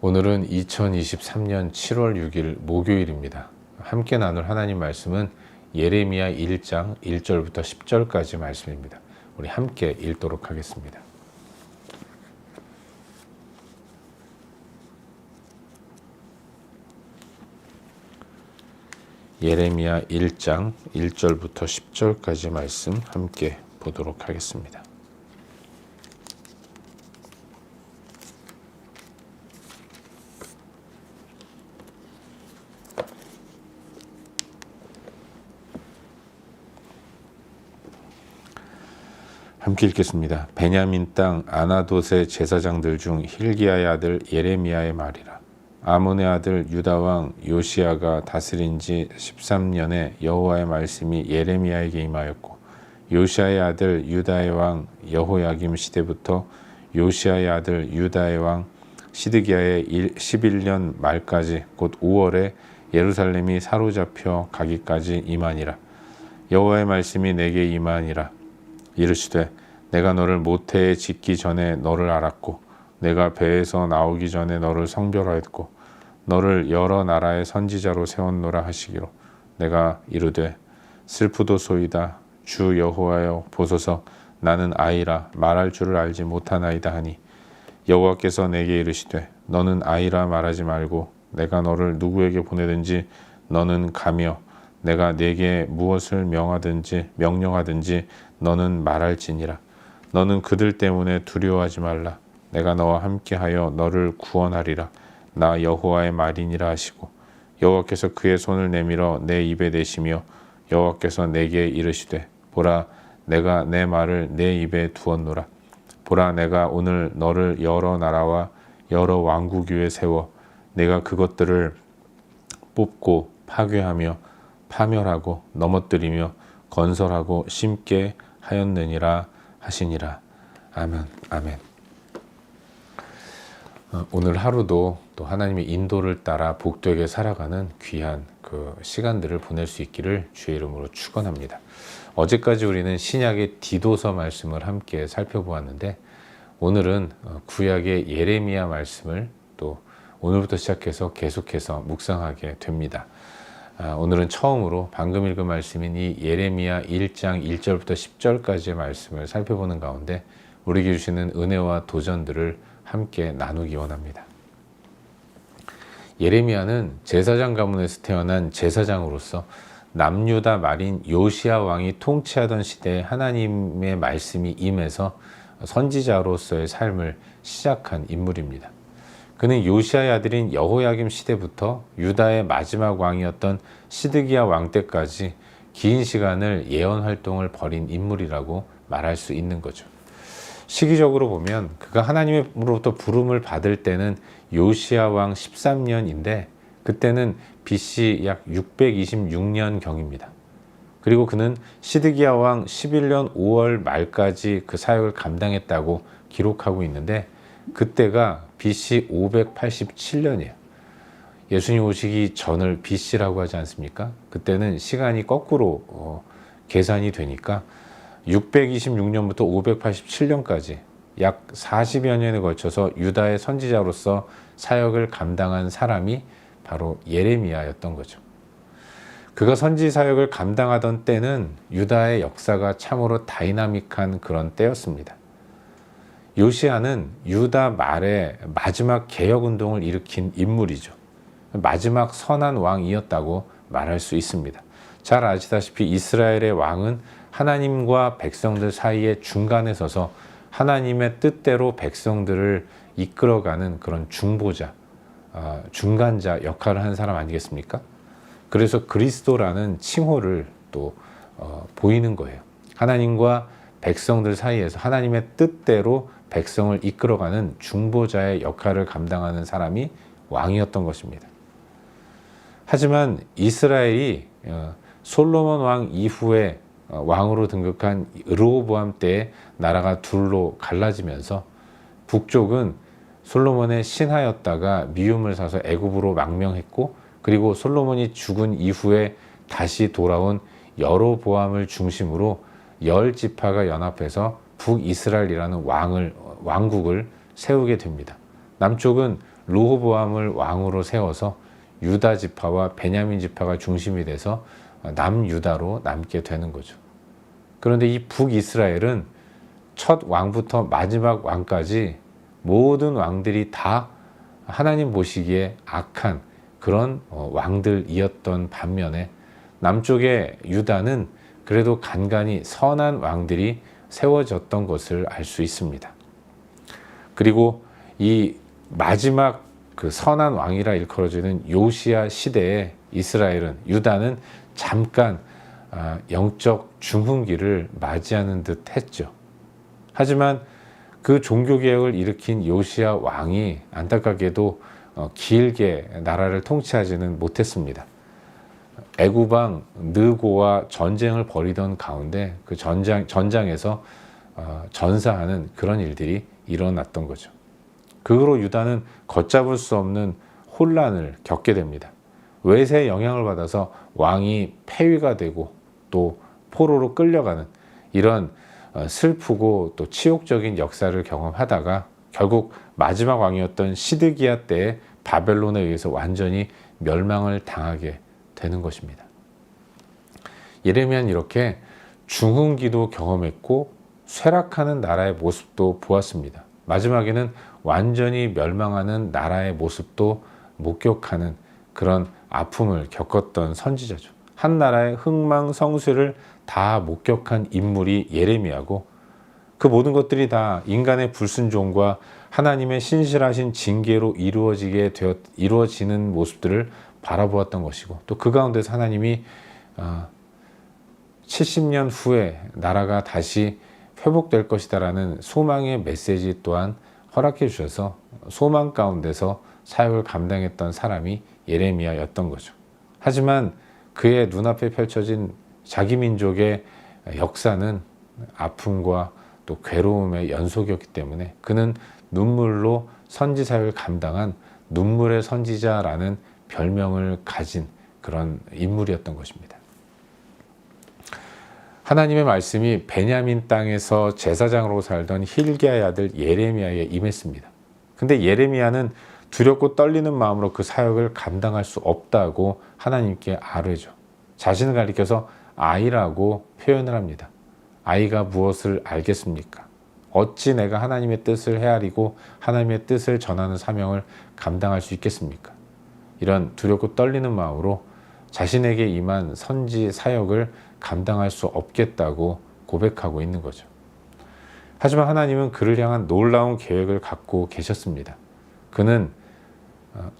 오늘은 2023년 7월 6일 목요일입니다. 함께 나눌 하나님 말씀은 예레미야 1장 1절부터 10절까지 말씀입니다. 우리 함께 읽도록 하겠습니다. 예레미야 1장 1절부터 10절까지 말씀 함께 보도록 하겠습니다. 함께 읽겠습니다. 베냐민 땅 아나돗의 제사장들 중 hil기야의 아들 예레미야의 말이라. 아몬의 아들 유다 왕 요시야가 다스린 지 13년에 여호와의 말씀이 예레미야에게 임하였고, 요시야의 아들 유다의 왕 여호야김 시대부터 요시야의 아들 유다의 왕 시드기야의 11년 말까지 곧 5월에 예루살렘이 사로잡혀 가기까지 임하니라. 여호와의 말씀이 내게 임하니라. 이르시되 내가 너를 모태에 짓기 전에 너를 알았고, 내가 배에서 나오기 전에 너를 성별하였고, 너를 여러 나라의 선지자로 세웠노라 하시기로, 내가 이르되 슬프도소이다. 주 여호와여 보소서, 나는 아이라 말할 줄을 알지 못하나이다 하니, 여호와께서 내게 이르시되 너는 아이라 말하지 말고 내가 너를 누구에게 보내든지 너는 가며 내가 네게 무엇을 명령하든지 너는 말할지니라. 너는 그들 때문에 두려워하지 말라. 내가 너와 함께하여 너를 구원하리라. 나 여호와의 말이니라 하시고, 여호와께서 그의 손을 내밀어 내 입에 대시며 여호와께서 내게 이르시되 보라, 내가 내 말을 내 입에 두었노라. 보라, 내가 오늘 너를 여러 나라와 여러 왕국 위에 세워 내가 그것들을 뽑고 파괴하며 파멸하고 넘어뜨리며 건설하고 심게 하였느니라 하시니라. 아멘. 아멘. 오늘 하루도 또 하나님의 인도를 따라 복되게 살아가는 귀한 그 시간들을 보낼 수 있기를 주의 이름으로 축원합니다. 어제까지 우리는 신약의 디도서 말씀을 함께 살펴보았는데, 오늘은 구약의 예레미야 말씀을 또 오늘부터 시작해서 계속해서 묵상하게 됩니다. 오늘은 처음으로 방금 읽은 말씀인 이 예레미야 1장 1절부터 10절까지의 말씀을 살펴보는 가운데 우리에게 주시는 은혜와 도전들을 함께 나누기 원합니다. 예레미야는 제사장 가문에서 태어난 제사장으로서 남유다 말인 요시야 왕이 통치하던 시대에 하나님의 말씀이 임해서 선지자로서의 삶을 시작한 인물입니다. 그는 요시야의 아들인 여호야김 시대부터 유다의 마지막 왕이었던 시드기야 왕 때까지 긴 시간을 예언 활동을 벌인 인물이라고 말할 수 있는 거죠. 시기적으로 보면 그가 하나님으로부터 부름을 받을 때는 요시야 왕 13년인데 그때는 BC 약 626년경입니다. 그리고 그는 시드기야 왕 11년 5월 말까지 그 사역을 감당했다고 기록하고 있는데, 그때가 BC 587년이에요. 예수님 오시기 전을 BC라고 하지 않습니까? 그때는 시간이 거꾸로 계산이 되니까 626년부터 587년까지 약 40여 년에 걸쳐서 유다의 선지자로서 사역을 감당한 사람이 바로 예레미야였던 거죠. 그가 선지 사역을 감당하던 때는 유다의 역사가 참으로 다이나믹한 그런 때였습니다. 요시야는 유다 말에 마지막 개혁운동을 일으킨 인물이죠. 마지막 선한 왕이었다고 말할 수 있습니다. 잘 아시다시피 이스라엘의 왕은 하나님과 백성들 사이에 중간에 서서 하나님의 뜻대로 백성들을 이끌어가는 그런 중보자, 중간자 역할을 하는 사람 아니겠습니까? 그래서 그리스도라는 칭호를 또 보이는 거예요. 하나님과 백성들 사이에서 하나님의 뜻대로 백성을 이끌어가는 중보자의 역할을 감당하는 사람이 왕이었던 것입니다. 하지만 이스라엘이 솔로몬 왕 이후에 왕으로 등극한 르호보암 때에 나라가 둘로 갈라지면서 북쪽은 솔로몬의 신하였다가 미움을 사서 애굽으로 망명했고, 그리고 솔로몬이 죽은 이후에 다시 돌아온 여로보암을 중심으로 10지파가 연합해서 북이스라엘이라는 왕국을 세우게 됩니다. 남쪽은 르호보암을 왕으로 세워서 유다 지파와 베냐민 지파가 중심이 돼서 남유다로 남게 되는 거죠. 그런데 이 북이스라엘은 첫 왕부터 마지막 왕까지 모든 왕들이 다 하나님 보시기에 악한 그런 왕들이었던 반면에 남쪽의 유다는 그래도 간간히 선한 왕들이 세워졌던 것을 알 수 있습니다. 그리고 이 마지막 그 선한 왕이라 일컬어지는 요시야 시대에 이스라엘은, 유다는 잠깐 영적 중흥기를 맞이하는 듯 했죠. 하지만 그 종교개혁을 일으킨 요시야 왕이 안타깝게도 길게 나라를 통치하지는 못했습니다. 애굽왕 느고와 전쟁을 벌이던 가운데 그 전장에서 전사하는 그런 일들이 일어났던 거죠. 그 후로 유다는 걷잡을 수 없는 혼란을 겪게 됩니다. 외세의 영향을 받아서 왕이 폐위가 되고 또 포로로 끌려가는 이런 슬프고 또 치욕적인 역사를 경험하다가 결국 마지막 왕이었던 시드기야 때에 바벨론에 의해서 완전히 멸망을 당하게 되는 것입니다. 예레미야는 이렇게 중흥기도 경험했고 쇠락하는 나라의 모습도 보았습니다. 마지막에는 완전히 멸망하는 나라의 모습도 목격하는 그런 아픔을 겪었던 선지자죠. 한 나라의 흥망성쇠를 다 목격한 인물이 예레미야고, 그 모든 것들이 다 인간의 불순종과 하나님의 신실하신 징계로 이루어지는 모습들을 바라보았던 것이고, 또 그 가운데서 하나님이 70년 후에 나라가 다시 회복될 것이다라는 소망의 메시지 또한 허락해 주셔서 소망 가운데서 사역을 감당했던 사람이 예레미야였던 거죠. 하지만 그의 눈앞에 펼쳐진 자기 민족의 역사는 아픔과 또 괴로움의 연속이었기 때문에 그는 눈물로 선지 사역을 감당한 눈물의 선지자라는 별명을 가진 그런 인물이었던 것입니다. 하나님의 말씀이 베냐민 땅에서 제사장으로 살던 힐기야의 아들 예레미야에 임했습니다. 근데 예레미야는 두렵고 떨리는 마음으로 그 사역을 감당할 수 없다고 하나님께 아뢰죠. 자신을 가리켜서 아이라고 표현을 합니다. 아이가 무엇을 알겠습니까? 어찌 내가 하나님의 뜻을 헤아리고 하나님의 뜻을 전하는 사명을 감당할 수 있겠습니까? 이런 두렵고 떨리는 마음으로 자신에게 임한 선지 사역을 감당할 수 없겠다고 고백하고 있는 거죠. 하지만 하나님은 그를 향한 놀라운 계획을 갖고 계셨습니다. 그는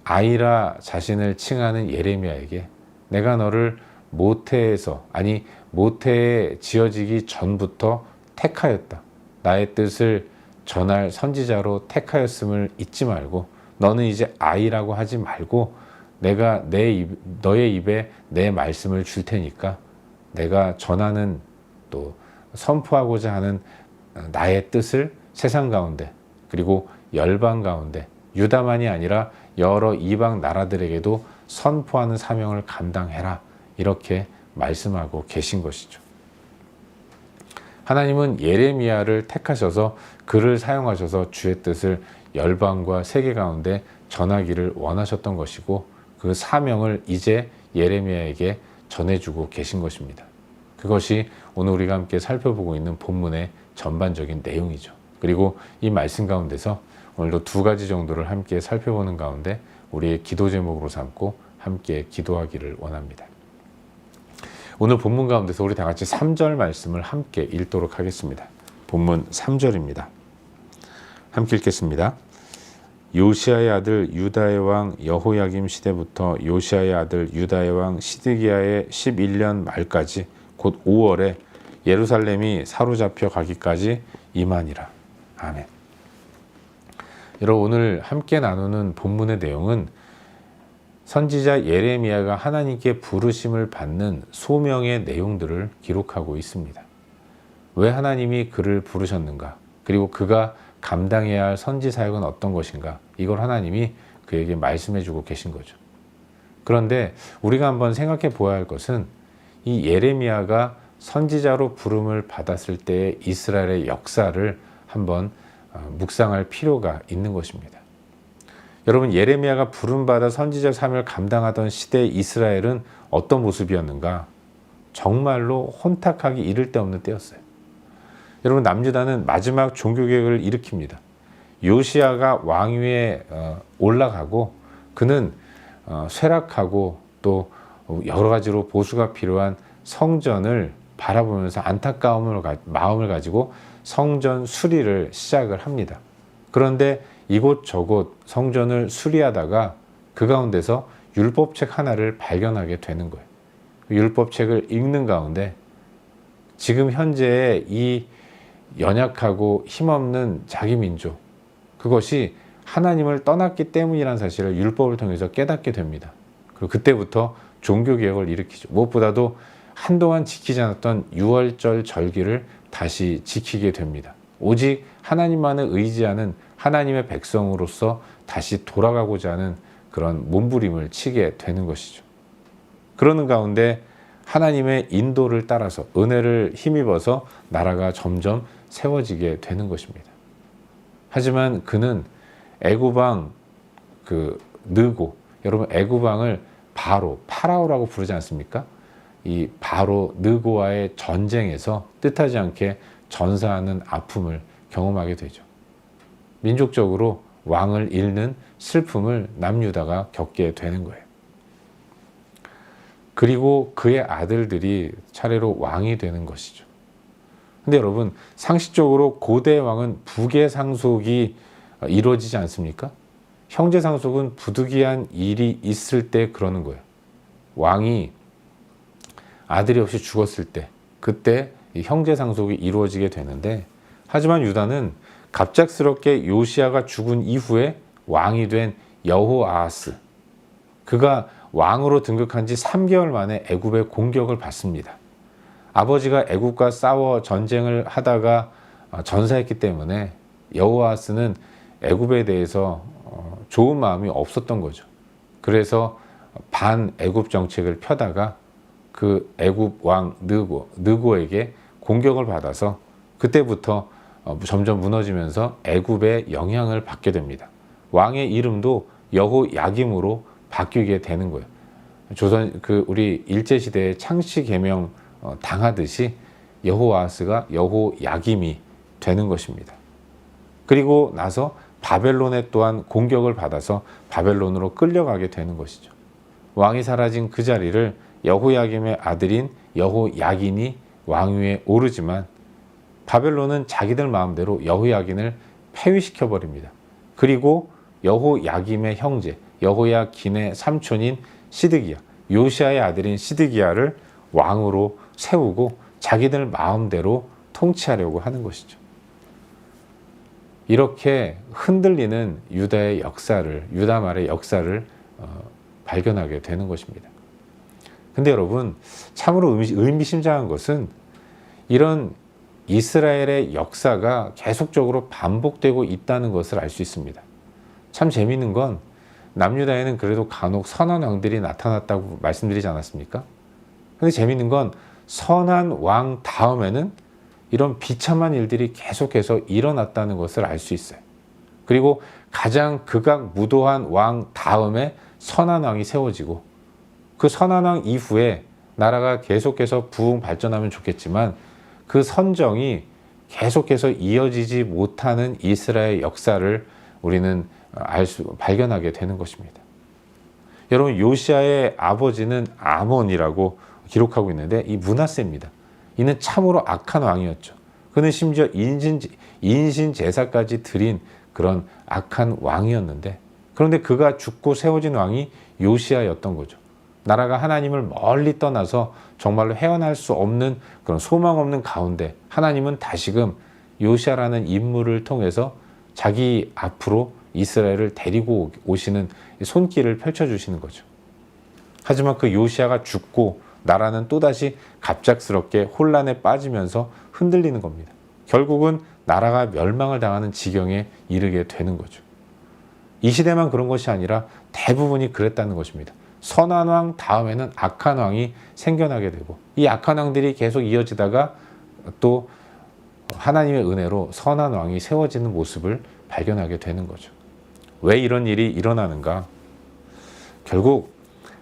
아이라 자신을 칭하는 예레미야에게 내가 너를 모태에 지어지기 전부터 택하였다. 나의 뜻을 전할 선지자로 택하였음을 잊지 말고 너는 이제 아이라고 하지 말고 내가 너의 입에 내 말씀을 줄 테니까 내가 전하는 또 선포하고자 하는 나의 뜻을 세상 가운데 그리고 열방 가운데 유다만이 아니라 여러 이방 나라들에게도 선포하는 사명을 감당해라. 이렇게 말씀하고 계신 것이죠. 하나님은 예레미야를 택하셔서 그를 사용하셔서 주의 뜻을 열방과 세계 가운데 전하기를 원하셨던 것이고 그 사명을 이제 예레미야에게 전해주고 계신 것입니다. 그것이 오늘 우리가 함께 살펴보고 있는 본문의 전반적인 내용이죠. 그리고 이 말씀 가운데서 오늘도 두 가지 정도를 함께 살펴보는 가운데 우리의 기도 제목으로 삼고 함께 기도하기를 원합니다. 오늘 본문 가운데서 우리 다 같이 3절 말씀을 함께 읽도록 하겠습니다. 본문 3절입니다. 함께 읽겠습니다. 요시야의 아들 유다의 왕 여호야김 시대부터 요시야의 아들 유다의 왕 시드기야의 11년 말까지 곧 5월에 예루살렘이 사로잡혀 가기까지 이만이라. 아멘. 여러분, 오늘 함께 나누는 본문의 내용은 선지자 예레미야가 하나님께 부르심을 받는 소명의 내용들을 기록하고 있습니다. 왜 하나님이 그를 부르셨는가? 그리고 그가 감당해야 할 선지 사역은 어떤 것인가? 이걸 하나님이 그에게 말씀해 주고 계신 거죠. 그런데 우리가 한번 생각해 보아야 할 것은 이 예레미야가 선지자로 부름을 받았을 때의 이스라엘의 역사를 한번 묵상할 필요가 있는 것입니다. 여러분, 예레미야가 부름받아 선지자 사명을 감당하던 시대의 이스라엘은 어떤 모습이었는가? 정말로 혼탁하기 이를 데 없는 때였어요. 여러분, 남유다는 마지막 종교개혁을 일으킵니다. 요시야가 왕위에 올라가고 그는 쇠락하고 또 여러 가지로 보수가 필요한 성전을 바라보면서 마음을 가지고 성전 수리를 시작을 합니다. 그런데 이곳저곳 성전을 수리하다가 그 가운데서 율법책 하나를 발견하게 되는 거예요. 율법책을 읽는 가운데 지금 현재의 이 연약하고 힘없는 자기 민족, 그것이 하나님을 떠났기 때문이라는 사실을 율법을 통해서 깨닫게 됩니다. 그리고 그때부터 종교개혁을 일으키죠. 무엇보다도 한동안 지키지 않았던 유월절 절기를 다시 지키게 됩니다. 오직 하나님만을 의지하는 하나님의 백성으로서 다시 돌아가고자 하는 그런 몸부림을 치게 되는 것이죠. 그러는 가운데 하나님의 인도를 따라서 은혜를 힘입어서 나라가 점점 세워지게 되는 것입니다. 하지만 그는 애굽왕 느고, 여러분 애굽왕을 파라오라고 부르지 않습니까? 이 바로 느고와의 전쟁에서 뜻하지 않게 전사하는 아픔을 경험하게 되죠. 민족적으로 왕을 잃는 슬픔을 남유다가 겪게 되는 거예요. 그리고 그의 아들들이 차례로 왕이 되는 것이죠. 근데 여러분, 상식적으로 고대 왕은 부계 상속이 이루어지지 않습니까? 형제 상속은 부득이한 일이 있을 때 그러는 거예요. 왕이 아들이 없이 죽었을 때, 그때 형제 상속이 이루어지게 되는데, 하지만 유다는 갑작스럽게 요시야가 죽은 이후에 왕이 된 여호아하스, 그가 왕으로 등극한 지 3개월 만에 애굽의 공격을 받습니다. 아버지가 애굽과 싸워 전쟁을 하다가 전사했기 때문에 여호아하스는 애굽에 대해서 좋은 마음이 없었던 거죠. 그래서 반애굽 정책을 펴다가 그 애굽 왕 느고에게 공격을 받아서 그때부터 점점 무너지면서 애굽의 영향을 받게 됩니다. 왕의 이름도 여호야김으로 바뀌게 되는 거예요. 우리 일제시대의 창씨 개명 당하듯이 여호아하스가 여호야김이 되는 것입니다. 그리고 나서 바벨론에 또한 공격을 받아서 바벨론으로 끌려가게 되는 것이죠. 왕이 사라진 그 자리를 여호야김의 아들인 여호야긴이 왕위에 오르지만 바벨론은 자기들 마음대로 여호야긴을 폐위시켜 버립니다. 그리고 여호야김의 형제 여호야긴의 삼촌인 시드기야, 요시야의 아들인 시드기야를 왕으로 세우고 자기들 마음대로 통치하려고 하는 것이죠. 이렇게 흔들리는 유다의 역사를, 유다 말의 역사를 발견하게 되는 것입니다. 근데 여러분, 참으로 의미심장한 것은 이런 이스라엘의 역사가 계속적으로 반복되고 있다는 것을 알 수 있습니다. 참 재미있는 건 남유다에는 그래도 간혹 선한 왕들이 나타났다고 말씀드리지 않았습니까? 근데 재미있는 건 선한 왕 다음에는 이런 비참한 일들이 계속해서 일어났다는 것을 알 수 있어요. 그리고 가장 극악무도한 왕 다음에 선한 왕이 세워지고 그 선한 왕 이후에 나라가 계속해서 부흥 발전하면 좋겠지만 그 선정이 계속해서 이어지지 못하는 이스라엘 역사를 우리는 발견하게 되는 것입니다. 여러분, 요시야의 아버지는 아몬이라고 기록하고 있는데 이 므낫세입니다. 이는 참으로 악한 왕이었죠. 그는 심지어 인신 제사까지 드린 그런 악한 왕이었는데, 그런데 그가 죽고 세워진 왕이 요시야였던 거죠. 나라가 하나님을 멀리 떠나서 정말로 헤어날 수 없는 그런 소망 없는 가운데 하나님은 다시금 요시야라는 인물을 통해서 자기 앞으로 이스라엘을 데리고 오시는 손길을 펼쳐주시는 거죠. 하지만 그 요시야가 죽고 나라는 또다시 갑작스럽게 혼란에 빠지면서 흔들리는 겁니다. 결국은 나라가 멸망을 당하는 지경에 이르게 되는 거죠. 이 시대만 그런 것이 아니라 대부분이 그랬다는 것입니다. 선한 왕 다음에는 악한 왕이 생겨나게 되고 이 악한 왕들이 계속 이어지다가 또 하나님의 은혜로 선한 왕이 세워지는 모습을 발견하게 되는 거죠. 왜 이런 일이 일어나는가? 결국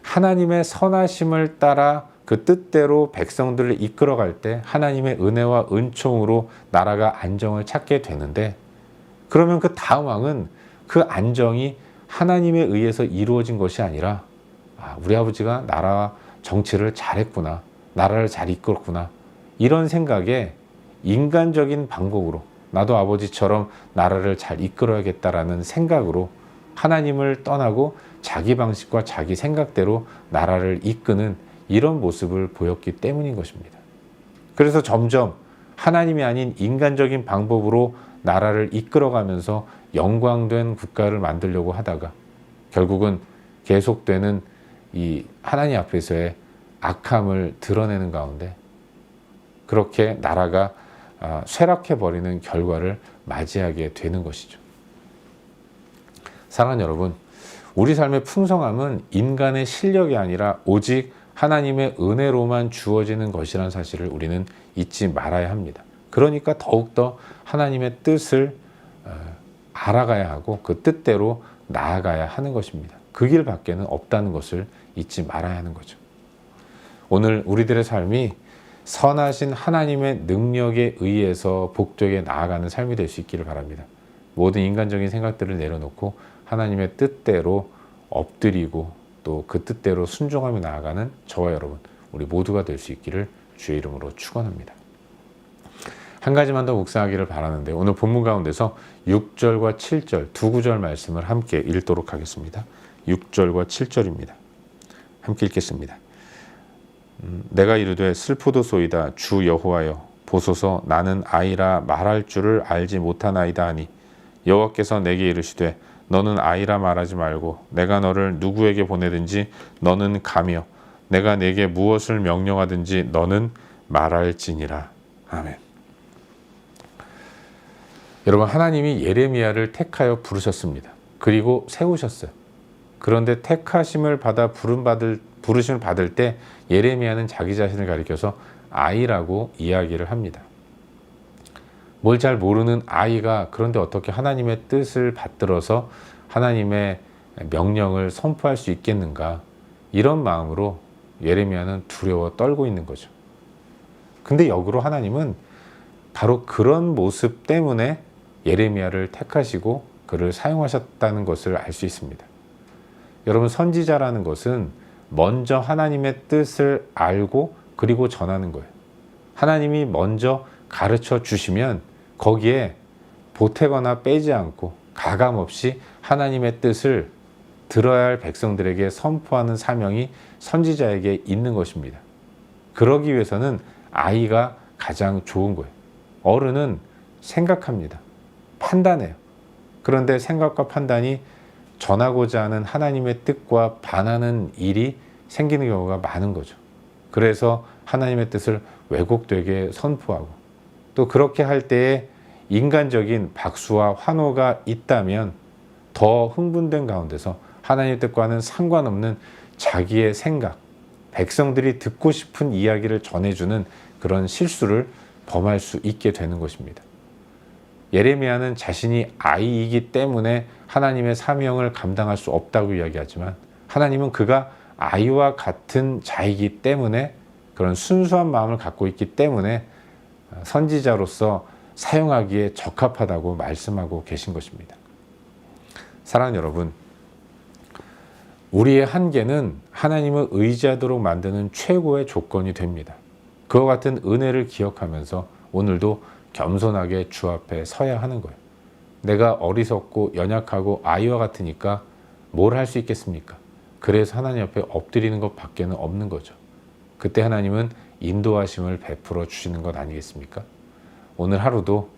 하나님의 선하심을 따라 그 뜻대로 백성들을 이끌어갈 때 하나님의 은혜와 은총으로 나라가 안정을 찾게 되는데, 그러면 그 다음 왕은 그 안정이 하나님에 의해서 이루어진 것이 아니라 우리 아버지가 나라 정치를 잘했구나, 나라를 잘 이끌었구나, 이런 생각에 인간적인 방법으로 나도 아버지처럼 나라를 잘 이끌어야겠다라는 생각으로 하나님을 떠나고 자기 방식과 자기 생각대로 나라를 이끄는 이런 모습을 보였기 때문인 것입니다. 그래서 점점 하나님이 아닌 인간적인 방법으로 나라를 이끌어가면서 영광된 국가를 만들려고 하다가 결국은 계속되는 이 하나님 앞에서의 악함을 드러내는 가운데 그렇게 나라가 쇠락해버리는 결과를 맞이하게 되는 것이죠. 사랑하는 여러분, 우리 삶의 풍성함은 인간의 실력이 아니라 오직 하나님의 은혜로만 주어지는 것이라는 사실을 우리는 잊지 말아야 합니다. 그러니까 더욱더 하나님의 뜻을 알아가야 하고 그 뜻대로 나아가야 하는 것입니다. 그 길 밖에는 없다는 것을 잊지 말아야 하는 거죠. 오늘 우리들의 삶이 선하신 하나님의 능력에 의해서 복되게 나아가는 삶이 될 수 있기를 바랍니다. 모든 인간적인 생각들을 내려놓고 하나님의 뜻대로 엎드리고 또 그 뜻대로 순종하며 나아가는 저와 여러분, 우리 모두가 될 수 있기를 주의 이름으로 축원합니다. 한 가지만 더 묵상하기를 바라는데, 오늘 본문 가운데서 6절과 7절 두 구절 말씀을 함께 읽도록 하겠습니다. 6절과 7절입니다. 함께 읽겠습니다. 내가 이르되 슬프도소이다 주 여호와여 보소서 나는 아이라 말할 줄을 알지 못하나이다 하니 여호와께서 내게 이르시되 너는 아이라 말하지 말고 내가 너를 누구에게 보내든지 너는 가며 내가 내게 무엇을 명령하든지 너는 말할지니라. 아멘. 여러분, 하나님이 예레미야를 택하여 부르셨습니다. 그리고 세우셨어요. 그런데 택하심을 받아 부르심을 받을 때 예레미야는 자기 자신을 가리켜서 아이라고 이야기를 합니다. 뭘 잘 모르는 아이가 그런데 어떻게 하나님의 뜻을 받들어서 하나님의 명령을 선포할 수 있겠는가, 이런 마음으로 예레미야는 두려워 떨고 있는 거죠. 근데 역으로 하나님은 바로 그런 모습 때문에 예레미야를 택하시고 그를 사용하셨다는 것을 알 수 있습니다. 여러분, 선지자라는 것은 먼저 하나님의 뜻을 알고 그리고 전하는 거예요. 하나님이 먼저 가르쳐 주시면 거기에 보태거나 빼지 않고 가감없이 하나님의 뜻을 들어야 할 백성들에게 선포하는 사명이 선지자에게 있는 것입니다. 그러기 위해서는 아이가 가장 좋은 거예요. 어른은 생각합니다. 판단해요. 그런데 생각과 판단이 전하고자 하는 하나님의 뜻과 반하는 일이 생기는 경우가 많은 거죠. 그래서 하나님의 뜻을 왜곡되게 선포하고, 또 그렇게 할 때에 인간적인 박수와 환호가 있다면 더 흥분된 가운데서 하나님의 뜻과는 상관없는 자기의 생각, 백성들이 듣고 싶은 이야기를 전해주는 그런 실수를 범할 수 있게 되는 것입니다. 예레미야는 자신이 아이이기 때문에 하나님의 사명을 감당할 수 없다고 이야기하지만, 하나님은 그가 아이와 같은 자이기 때문에, 그런 순수한 마음을 갖고 있기 때문에 선지자로서 사용하기에 적합하다고 말씀하고 계신 것입니다. 사랑하는 여러분, 우리의 한계는 하나님을 의지하도록 만드는 최고의 조건이 됩니다. 그와 같은 은혜를 기억하면서 오늘도 겸손하게 주 앞에 서야 하는 거예요. 내가 어리석고 연약하고 아이와 같으니까 뭘 할 수 있겠습니까? 그래서 하나님 앞에 엎드리는 것 밖에는 없는 거죠. 그때 하나님은 인도하심을 베풀어 주시는 것 아니겠습니까? 오늘 하루도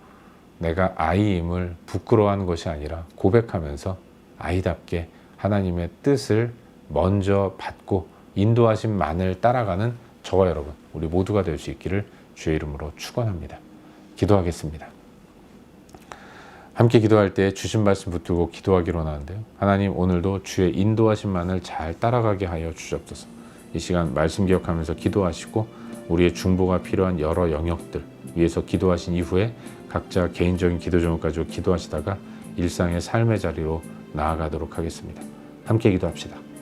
내가 아이임을 부끄러워하는 것이 아니라 고백하면서 아이답게 하나님의 뜻을 먼저 받고 인도하심만을 따라가는 저와 여러분, 우리 모두가 될 수 있기를 주의 이름으로 축원합니다. 기도하겠습니다. 함께 기도할 때 주신 말씀 붙들고 기도하기로 하는데요. 하나님, 오늘도 주의 인도하심만을 잘 따라가게 하여 주시옵소서. 이 시간 말씀 기억하면서 기도하시고 우리의 중보가 필요한 여러 영역들 위해서 기도하신 이후에 각자 개인적인 기도 제목 가지고 기도하시다가 일상의 삶의 자리로 나아가도록 하겠습니다. 함께 기도합시다.